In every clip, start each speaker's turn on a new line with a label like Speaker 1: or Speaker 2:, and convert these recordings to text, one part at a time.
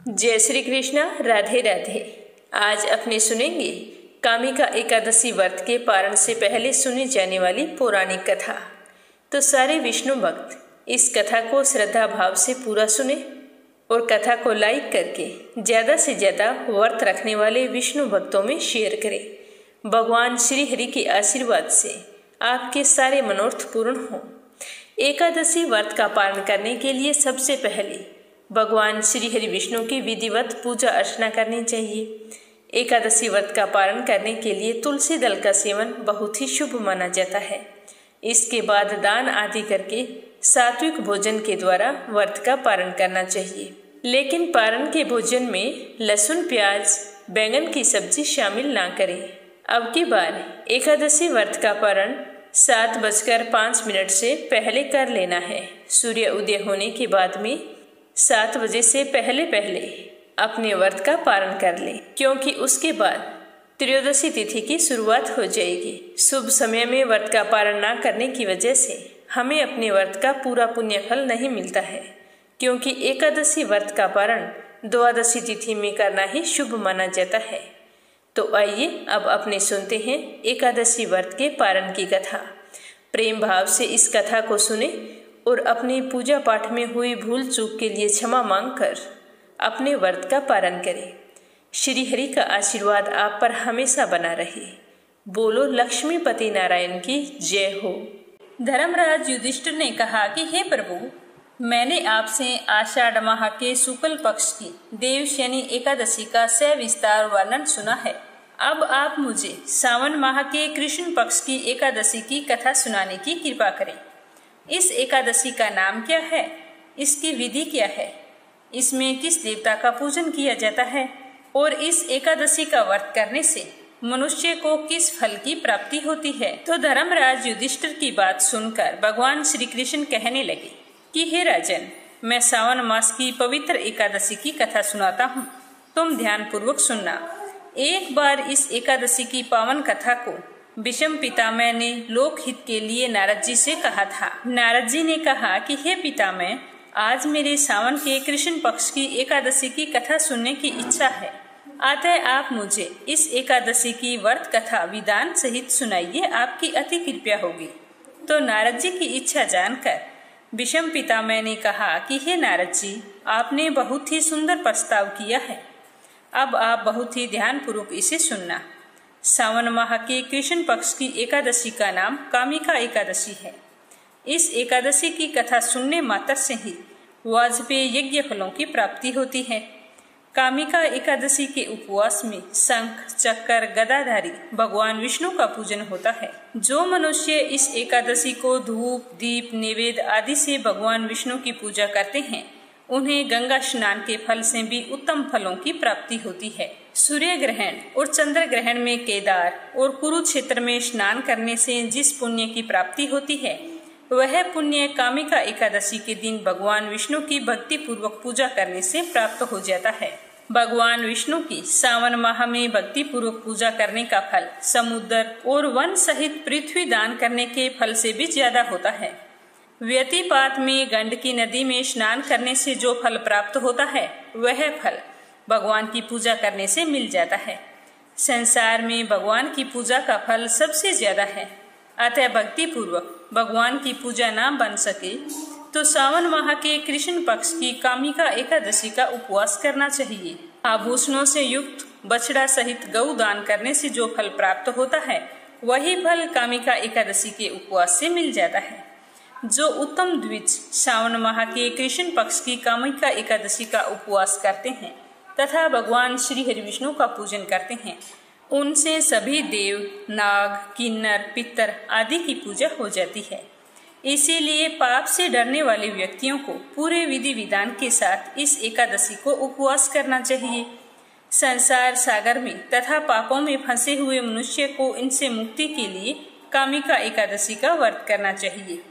Speaker 1: जय श्री कृष्णा। राधे राधे। आज अपने सुनेंगे कामिका एकादशी व्रत के पारण से पहले सुनी जाने वाली पौराणिक कथा। तो सारे विष्णु भक्त इस कथा को श्रद्धा भाव से पूरा सुने और कथा को लाइक करके ज़्यादा से ज़्यादा व्रत रखने वाले विष्णु भक्तों में शेयर करें। भगवान श्री हरि के आशीर्वाद से आपके सारे मनोरथ पूर्ण हों। एकादशी व्रत का पालन करने के लिए सबसे पहले भगवान श्री हरि विष्णु की विधिवत पूजा अर्चना करनी चाहिए। एकादशी व्रत का पालन करने के लिए तुलसी दल का सेवन बहुत ही शुभ माना जाता है। इसके बाद दान आदि करके सात्विक भोजन के द्वारा व्रत का पालन करना चाहिए। लेकिन पारण के भोजन में लहसुन, प्याज, बैंगन की सब्जी शामिल ना करें। अब की बार एकादशी व्रत का पारण 7:05 से पहले कर लेना है। सूर्य उदय होने के बाद में 7 बजे से पहले अपने व्रत का पारण कर लें, क्योंकि उसके बाद त्रयोदशी तिथि की शुरुआत हो जाएगी। शुभ समय में व्रत का पारण ना करने की वजह से हमें अपने व्रत का पूरा पुण्य फल नहीं मिलता है, क्योंकि एकादशी व्रत का पारण द्वादशी तिथि में करना ही शुभ माना जाता है। तो आइए अब अपने सुनते हैं एकादशी व्रत के पारण की कथा। प्रेम भाव से इस कथा को सुने और अपनी पूजा पाठ में हुई भूल चूक के लिए क्षमा मांगकर अपने व्रत का पारण करें। श्री हरि का आशीर्वाद आप पर हमेशा बना रहे। बोलो लक्ष्मीपति नारायण की जय हो।
Speaker 2: धर्मराज युधिष्ठिर ने कहा कि हे प्रभु, मैंने आपसे आषाढ़ माह के शुक्ल पक्ष की देवशयनी एकादशी का सविस्तार वर्णन सुना है। अब आप मुझे सावन माह के कृष्ण पक्ष की एकादशी की कथा सुनाने की कृपा करें। इस एकादशी का नाम क्या है, इसकी विधि क्या है, इसमें किस देवता का पूजन किया जाता है और इस एकादशी का व्रत करने से मनुष्य को किस फल की प्राप्ति होती है। तो धर्मराज युधिष्ठिर की बात सुनकर भगवान श्री कृष्ण कहने लगे कि हे राजन, मैं सावन मास की पवित्र एकादशी की कथा सुनाता हूँ, तुम ध्यान पूर्वक सुनना। एक बार इस एकादशी की पावन कथा को विषम पितामह ने लोकहित के लिए नारद जी से कहा था। नारद जी ने कहा कि हे पितामह, आज मेरे सावन के कृष्ण पक्ष की एकादशी की कथा सुनने की इच्छा है, अतः आप मुझे इस एकादशी की व्रत कथा विधान सहित सुनाइए, आपकी अति कृपया होगी। तो नारद जी की इच्छा जानकर विषम पितामह ने कहा कि हे नारद जी, आपने बहुत ही सुंदर प्रस्ताव किया है। अब आप बहुत ही ध्यान पूर्वक इसे सुनना। सावन माह के कृष्ण पक्ष की एकादशी का नाम कामिका एकादशी है। इस एकादशी की कथा सुनने मात्र से ही वाजपेय यज्ञ फलों की प्राप्ति होती है। कामिका एकादशी के उपवास में शंख, चक्र, गदाधारी भगवान विष्णु का पूजन होता है। जो मनुष्य इस एकादशी को धूप, दीप, नैवेद्य आदि से भगवान विष्णु की पूजा करते हैं, उन्हें गंगा स्नान के फल से भी उत्तम फलों की प्राप्ति होती है। सूर्य ग्रहण और चंद्र ग्रहण में केदार और कुरुक्षेत्र में स्नान करने से जिस पुण्य की प्राप्ति होती है, वह पुण्य कामिका एकादशी के दिन भगवान विष्णु की भक्ति पूर्वक पूजा करने से प्राप्त हो जाता है। भगवान विष्णु की सावन माह में भक्ति पूर्वक पूजा करने का फल समुद्र और वन सहित पृथ्वी दान करने के फल से भी ज्यादा होता है। व्यतिपात में गंडकी नदी में स्नान करने से जो फल प्राप्त होता है, वह फल भगवान की पूजा करने से मिल जाता है। संसार में भगवान की पूजा का फल सबसे ज्यादा है, अतः भक्ति पूर्वक भगवान की पूजा ना बन सके तो सावन माह के कृष्ण पक्ष की कामिका एकादशी का उपवास करना चाहिए। आभूषणों से युक्त बछड़ा सहित गौ दान करने से जो फल प्राप्त होता है, वही फल कामिका एकादशी के उपवास से मिल जाता है। जो उत्तम द्विज सावन माह के कृष्ण पक्ष की कामिका एकादशी का उपवास करते हैं तथा भगवान श्री हरि विष्णु का पूजन करते हैं, उनसे सभी देव, नाग, किन्नर, पितर आदि की पूजा हो जाती है। इसीलिए पाप से डरने वाले व्यक्तियों को पूरे विधि विधान के साथ इस एकादशी को उपवास करना चाहिए। संसार सागर में तथा पापों में फंसे हुए मनुष्य को इनसे मुक्ति के लिए कामिका एकादशी का व्रत करना चाहिए।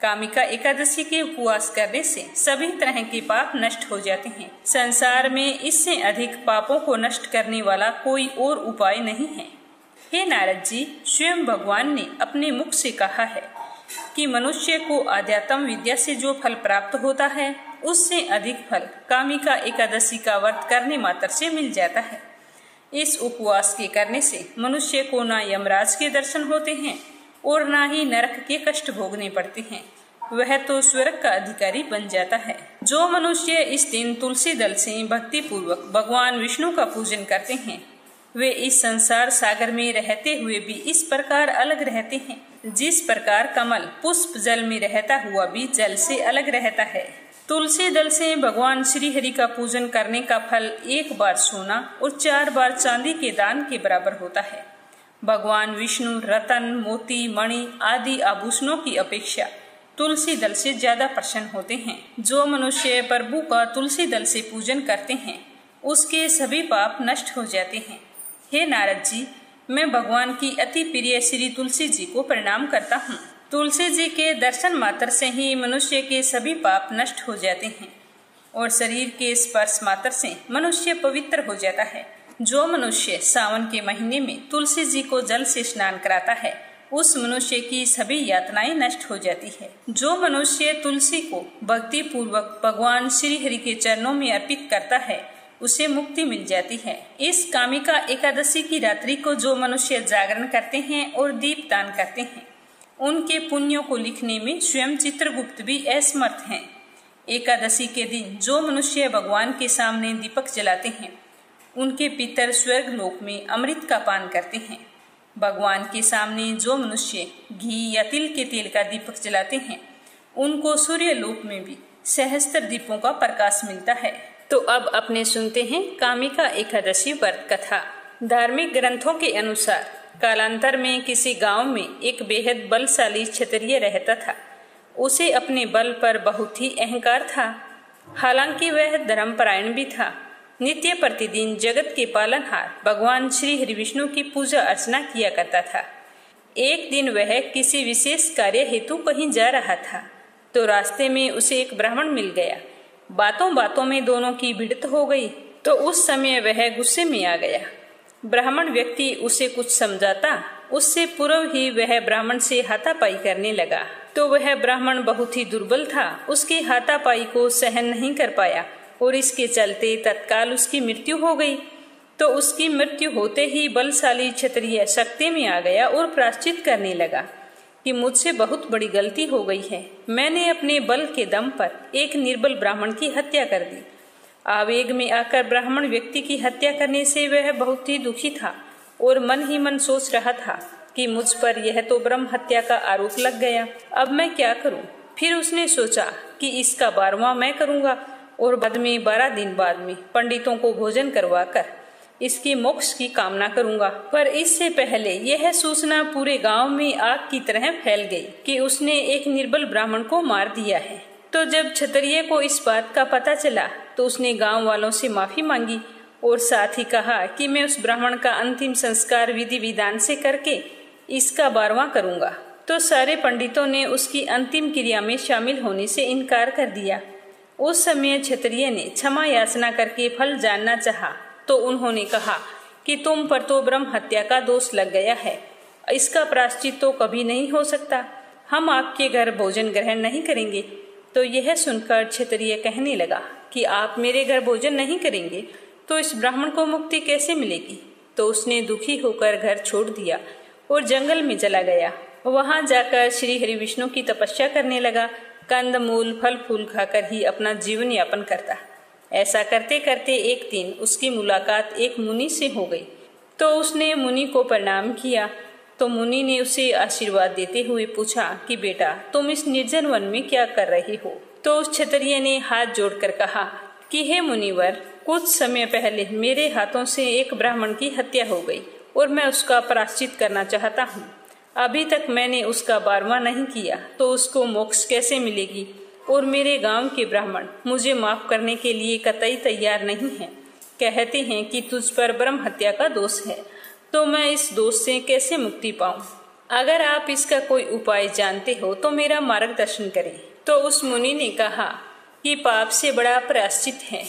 Speaker 2: कामिका एकादशी के उपवास करने से सभी तरह के पाप नष्ट हो जाते हैं। संसार में इससे अधिक पापों को नष्ट करने वाला कोई और उपाय नहीं है। हे नारद जी, स्वयं भगवान ने अपने मुख से कहा है कि मनुष्य को आध्यात्म विद्या से जो फल प्राप्त होता है उससे अधिक फल कामिका एकादशी का व्रत करने मात्र से मिल जाता है। इस उपवास के करने से मनुष्य को न यमराज के दर्शन होते हैं और न ही नरक के कष्ट भोगने पड़ते हैं, वह तो स्वर्ग का अधिकारी बन जाता है। जो मनुष्य इस दिन तुलसी दल से भक्ति पूर्वक भगवान विष्णु का पूजन करते हैं, वे इस संसार सागर में रहते हुए भी इस प्रकार अलग रहते हैं, जिस प्रकार कमल पुष्प जल में रहता हुआ भी जल से अलग रहता है। तुलसी दल से भगवान श्री हरि का पूजन करने का फल 1 बार सोना और 4 बार चांदी के दान के बराबर होता है। भगवान विष्णु रतन, मोती, मणि आदि आभूषणों की अपेक्षा तुलसी दल से ज्यादा प्रसन्न होते हैं। जो मनुष्य प्रभु का तुलसी दल से पूजन करते हैं, उसके सभी पाप नष्ट हो जाते हैं। हे नारद जी, मैं भगवान की अति प्रिय श्री तुलसी जी को प्रणाम करता हूँ। तुलसी जी के दर्शन मात्र से ही मनुष्य के सभी पाप नष्ट हो जाते हैं और शरीर के स्पर्श मात्र से मनुष्य पवित्र हो जाता है। जो मनुष्य सावन के महीने में तुलसी जी को जल से स्नान कराता है, उस मनुष्य की सभी यातनाएं नष्ट हो जाती है। जो मनुष्य तुलसी को भक्ति पूर्वक भगवान श्री हरि के चरणों में अर्पित करता है, उसे मुक्ति मिल जाती है। इस कामिका एकादशी की रात्रि को जो मनुष्य जागरण करते हैं और दीप दान करते हैं, उनके पुण्यों को लिखने में स्वयं चित्रगुप्त भी असमर्थ हैं। एकादशी के दिन जो मनुष्य भगवान के सामने दीपक जलाते हैं, उनके पितर स्वर्ग लोक में अमृत का पान करते हैं। भगवान के सामने जो मनुष्य घी या तिल के तेल का दीपक जलाते हैं, उनको सूर्य लोक में भी सहस्त्र दीपों का प्रकाश मिलता है।
Speaker 1: तो अब अपने सुनते हैं कामिका एकादशी व्रत कथा। धार्मिक ग्रंथों के अनुसार कालांतर में किसी गांव में एक बेहद बलशाली क्षत्रिय रहता था। उसे अपने बल पर बहुत ही अहंकार था। हालांकि वह धर्मपरायण भी था। नित्य प्रतिदिन जगत के पालनहार भगवान श्री हरि विष्णु की पूजा अर्चना किया करता था। एक दिन वह किसी विशेष कार्य हेतु कहीं जा रहा था, तो रास्ते में उसे एक ब्राह्मण मिल गया। बातों बातों में दोनों की भिड़ंत हो गई, तो उस समय वह गुस्से में आ गया। ब्राह्मण व्यक्ति उसे कुछ समझाता, उससे पूर्व ही वह ब्राह्मण से हाथापाई करने लगा। तो वह ब्राह्मण बहुत ही दुर्बल था, उसकी हाथापाई को सहन नहीं कर पाया और इसके चलते तत्काल उसकी मृत्यु हो गई। तो उसकी मृत्यु होते ही बलशाली क्षत्रिय शक्ति में आ गया और प्रायश्चित करने लगा कि मुझसे बहुत बड़ी गलती हो गई है। मैंने अपने बल के दम पर एक निर्बल ब्राह्मण की हत्या कर दी। आवेग में आकर ब्राह्मण व्यक्ति की हत्या करने से वह बहुत ही दुखी था और मन ही मन सोच रहा था कि मुझ पर यह तो ब्रह्म हत्या का आरोप लग गया, अब मैं क्या करूं। फिर उसने सोचा कि इसका 12वां मैं करूंगा और बाद में 12 दिन बाद में पंडितों को भोजन करवाकर इसकी मोक्ष की कामना करूंगा। पर इससे पहले यह सूचना पूरे गांव में आग की तरह फैल गई कि उसने एक निर्बल ब्राह्मण को मार दिया है। तो जब क्षत्रिय को इस बात का पता चला, तो उसने गांव वालों से माफी मांगी और साथ ही कहा कि मैं उस ब्राह्मण का अंतिम संस्कार विधि विधान से करके इसका 12वां करूंगा। तो सारे पंडितों ने उसकी अंतिम क्रिया में शामिल होने से इनकार कर दिया। उस समय क्षत्रिय ने क्षमा याचना करके फल जानना चाहा, तो उन्होंने कहा कि तुम पर तो ब्रह्म हत्या का दोष लग गया है, इसका प्रायश्चित तो कभी नहीं हो सकता, हम आपके घर भोजन ग्रहण नहीं करेंगे। तो यह सुनकर क्षत्रिय कहने लगा कि आप मेरे घर भोजन नहीं करेंगे तो इस ब्राह्मण को मुक्ति कैसे मिलेगी। तो उसने दुखी होकर घर छोड़ दिया और जंगल में चला गया। वहां जाकर श्री हरि विष्णु की तपस्या करने लगा। कंद मूल फल फूल खाकर ही अपना जीवन यापन करता। ऐसा करते करते एक दिन उसकी मुलाकात एक मुनि से हो गई। तो उसने मुनि को प्रणाम किया। तो मुनि ने उसे आशीर्वाद देते हुए पूछा कि बेटा, तुम इस निर्जन वन में क्या कर रही हो। तो उस क्षत्रिय ने हाथ जोड़कर कहा कि हे मुनिवर, कुछ समय पहले मेरे हाथों से एक ब्राह्मण की हत्या हो गई और मैं उसका प्रायश्चित करना चाहता हूँ। अभी तक मैंने उसका 12वां नहीं किया, तो उसको मोक्ष कैसे मिलेगी। और मेरे गांव के ब्राह्मण मुझे माफ करने के लिए कतई तैयार नहीं है। कहते हैं कि तुझ पर ब्रह्म हत्या का दोष है, तो मैं इस दोष से कैसे मुक्ति पाऊं। अगर आप इसका कोई उपाय जानते हो तो मेरा मार्गदर्शन करें। तो उस मुनि ने कहा कि पाप से बड़ा प्रायश्चित है।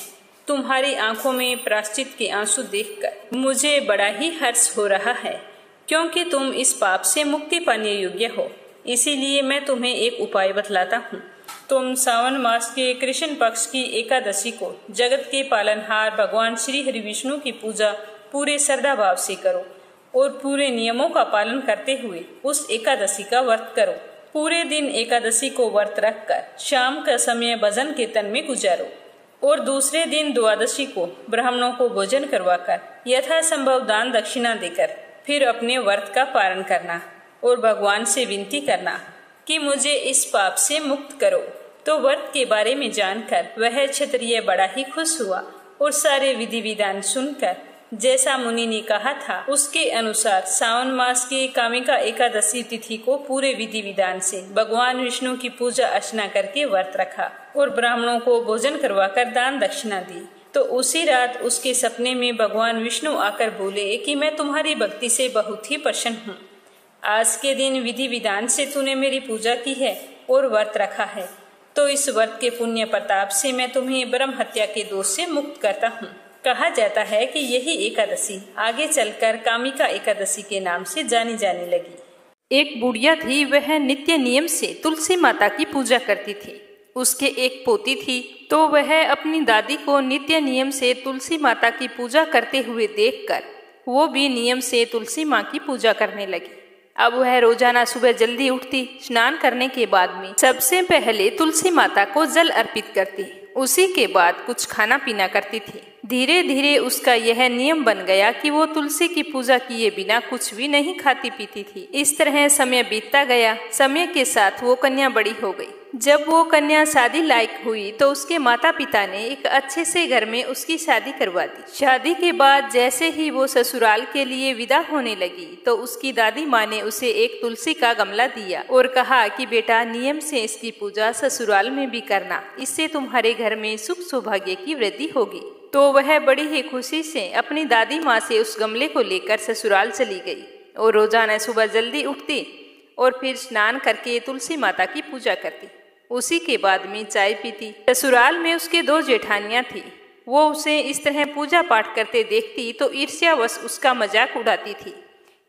Speaker 1: तुम्हारी आंखों में प्रायश्चित के आंसू देखकर मुझे बड़ा ही हर्ष हो रहा है, क्योंकि तुम इस पाप से मुक्ति पाने योग्य हो। इसीलिए मैं तुम्हें एक उपाय बतलाता हूँ।
Speaker 2: तुम सावन मास के कृष्ण पक्ष की एकादशी को जगत के पालनहार भगवान श्री हरि विष्णु की पूजा पूरे श्रद्धा भाव से करो और पूरे नियमों का पालन करते हुए उस एकादशी का व्रत करो। पूरे दिन एकादशी को व्रत रखकर शाम का समय भजन कीर्तन में गुजारो और दूसरे दिन द्वादशी को ब्राह्मणों को भोजन करवाकर यथासंभव दान दक्षिणा देकर फिर अपने व्रत का पालन करना और भगवान से विनती करना कि मुझे इस पाप से मुक्त करो। तो व्रत के बारे में जानकर वह क्षत्रिय बड़ा ही खुश हुआ और सारे विधि विधान सुनकर जैसा मुनि ने कहा था उसके अनुसार सावन मास की कामिका एकादशी तिथि को पूरे विधि विधान से भगवान विष्णु की पूजा अर्चना करके व्रत रखा और ब्राह्मणों को भोजन करवाकर दान दक्षिणा दी। तो उसी रात उसके सपने में भगवान विष्णु आकर बोले कि मैं तुम्हारी भक्ति से बहुत ही प्रसन्न हूँ। आज के दिन विधि विधान से तूने मेरी पूजा की है और व्रत रखा है, तो इस व्रत के पुण्य प्रताप से मैं तुम्हें ब्रह्म हत्या के दोष से मुक्त करता हूँ। कहा जाता है कि यही एकादशी आगे चलकर कामिका एकादशी के नाम से जानी जाने लगी।
Speaker 1: एक बुढ़िया थी, वह नित्य नियम से तुलसी माता की पूजा करती थी। उसके एक पोती थी, तो वह अपनी दादी को नित्य नियम से तुलसी माता की पूजा करते हुए देखकर वो भी नियम से तुलसी माँ की पूजा करने लगी। अब वह रोजाना सुबह जल्दी उठती, स्नान करने के बाद में सबसे पहले तुलसी माता को जल अर्पित करती, उसी के बाद कुछ खाना पीना करती थी। धीरे धीरे उसका यह नियम बन गया कि वो तुलसी की पूजा किए बिना कुछ भी नहीं खाती पीती थी। इस तरह समय बीतता गया। समय के साथ वो कन्या बड़ी हो गई। जब वो कन्या शादी लायक हुई तो उसके माता पिता ने एक अच्छे से घर में उसकी शादी करवा दी। शादी के बाद जैसे ही वो ससुराल के लिए विदा होने लगी तो उसकी दादी माँ ने उसे एक तुलसी का गमला दिया और कहा कि बेटा, नियम से इसकी पूजा ससुराल में भी करना, इससे तुम्हारे घर में सुख सौभाग्य की वृद्धि होगी। तो वह बड़ी ही खुशी से अपनी दादी माँ से उस गमले को लेकर ससुराल चली गई और रोजाना सुबह जल्दी उठती और फिर स्नान करके तुलसी माता की पूजा करती। उसी के बाद में चाय पीती। ससुराल में उसके 2 जेठानियां थी। वो उसे इस तरह पूजा पाठ करते देखती तो ईर्ष्यावश उसका मजाक उड़ाती थी।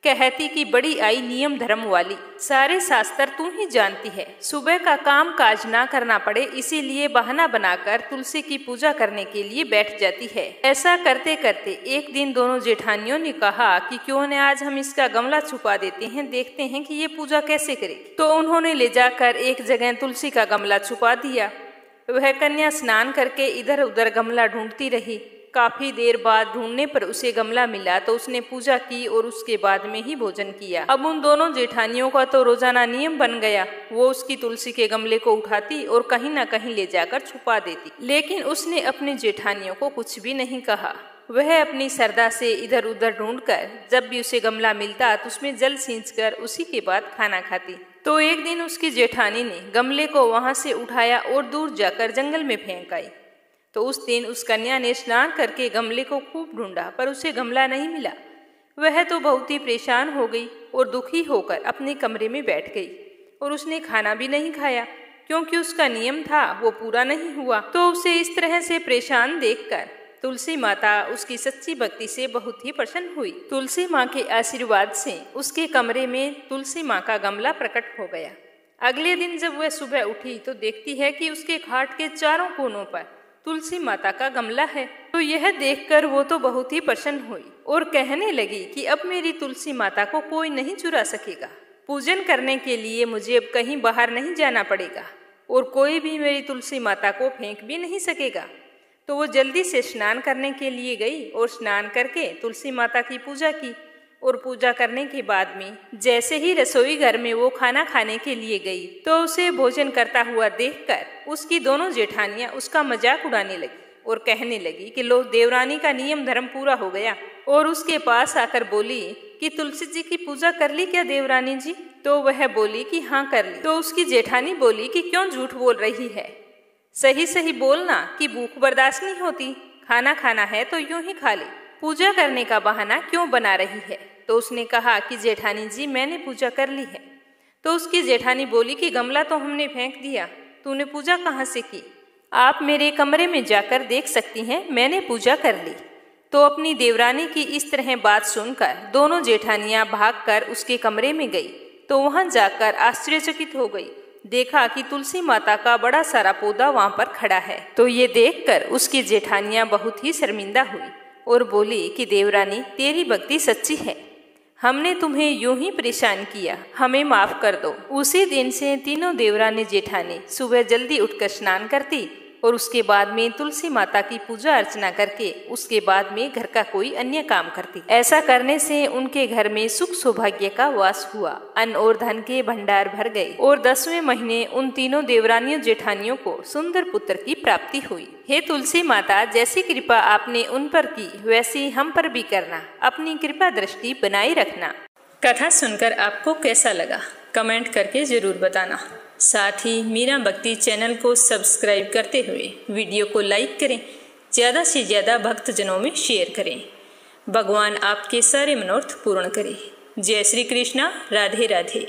Speaker 1: कहती कि बड़ी आई नियम धर्म वाली, सारे शास्त्र तू ही जानती है। सुबह का काम काज ना करना पड़े इसीलिए बहाना बनाकर तुलसी की पूजा करने के लिए बैठ जाती है। ऐसा करते करते एक दिन दोनों जेठानियों ने कहा कि क्यों न आज हम इसका गमला छुपा देते हैं, देखते हैं कि ये पूजा कैसे करेगी। तो उन्होंने ले जाकर एक जगह तुलसी का गमला छुपा दिया। वह कन्या स्नान करके इधर उधर गमला ढूंढती रही। काफी देर बाद ढूंढने पर उसे गमला मिला तो उसने पूजा की और उसके बाद में ही भोजन किया। अब उन दोनों जेठानियों का तो रोजाना नियम बन गया। वो उसकी तुलसी के गमले को उठाती और कहीं न कहीं ले जाकर छुपा देती, लेकिन उसने अपनी जेठानियों को कुछ भी नहीं कहा। वह अपनी श्रद्धा से इधर उधर ढूंढकर जब भी उसे गमला मिलता तो उसमें जल सींचकर उसी के बाद खाना खाती। तो एक दिन उसकी जेठानी ने गमले को वहां से उठाया और दूर जाकर जंगल में फेंक आई। तो उस दिन उस कन्या ने स्नान करके गमले को खूब ढूंढा पर उसे गमला नहीं मिला। वह तो बहुत ही परेशान हो गई और दुखी होकर अपने कमरे में बैठ गई और उसने खाना भी नहीं खाया क्योंकि उसका नियम था वो पूरा नहीं हुआ। तो उसे इस तरह से परेशान देखकर तुलसी माता उसकी सच्ची भक्ति से बहुत ही प्रसन्न हुई। तुलसी माँ के आशीर्वाद से उसके कमरे में तुलसी माँ का गमला प्रकट हो गया। अगले दिन जब वह सुबह उठी तो देखती है कि उसके खाट के चारों कोनों पर तुलसी माता का गमला है। तो यह देखकर वो तो बहुत ही प्रसन्न हुई और कहने लगी कि अब मेरी तुलसी माता को कोई नहीं चुरा सकेगा। पूजन करने के लिए मुझे अब कहीं बाहर नहीं जाना पड़ेगा और कोई भी मेरी तुलसी माता को फेंक भी नहीं सकेगा। तो वो जल्दी से स्नान करने के लिए गई और स्नान करके तुलसी माता की पूजा की और पूजा करने के बाद में जैसे ही रसोई घर में वो खाना खाने के लिए गई तो उसे भोजन करता हुआ देखकर उसकी दोनों जेठानियां उसका मजाक उड़ाने लगी और कहने लगी कि लो, देवरानी का नियम धर्म पूरा हो गया। और उसके पास आकर बोली कि तुलसी जी की पूजा कर ली क्या देवरानी जी? तो वह बोली कि हाँ कर ली। तो उसकी जेठानी बोली कि क्यों झूठ बोल रही है, सही सही बोलना कि भूख बर्दाश्त नहीं होती, खाना खाना है तो यूं ही खा ले, पूजा करने का बहाना क्यों बना रही है? तो उसने कहा कि जेठानी जी मैंने पूजा कर ली है। तो उसकी जेठानी बोली कि गमला तो हमने फेंक दिया, तूने पूजा कहाँ से की? आप मेरे कमरे में जाकर देख सकती हैं, मैंने पूजा कर ली। तो अपनी देवरानी की इस तरह बात सुनकर दोनों जेठानियां भागकर उसके कमरे में गई। तो वहां जाकर आश्चर्यचकित हो गई। देखा कि तुलसी माता का बड़ा सारा पौधा वहाँ पर खड़ा है। तो ये देखकर उसकी जेठानियाँ बहुत ही शर्मिंदा हुई और बोली कि देवरानी, तेरी भक्ति सच्ची है, हमने तुम्हें यूं ही परेशान किया, हमें माफ कर दो। उसी दिन से तीनों देवरानी जेठानी सुबह जल्दी उठकर स्नान करती और उसके बाद में तुलसी माता की पूजा अर्चना करके उसके बाद में घर का कोई अन्य काम करती। ऐसा करने से उनके घर में सुख सौभाग्य का वास हुआ, अन्न और धन के भंडार भर गए और 10वें महीने उन तीनों देवरानियों जेठानियों को सुंदर पुत्र की प्राप्ति हुई। हे तुलसी माता, जैसी कृपा आपने उन पर की वैसी हम पर भी करना, अपनी कृपा दृष्टि बनाए रखना।
Speaker 2: कथा सुनकर आपको कैसा लगा कमेंट करके जरूर बताना। साथ ही मीरा भक्ति चैनल को सब्सक्राइब करते हुए वीडियो को लाइक करें, ज़्यादा से ज़्यादा भक्तजनों में शेयर करें। भगवान आपके सारे मनोरथ पूर्ण करे। जय श्री कृष्णा। राधे राधे।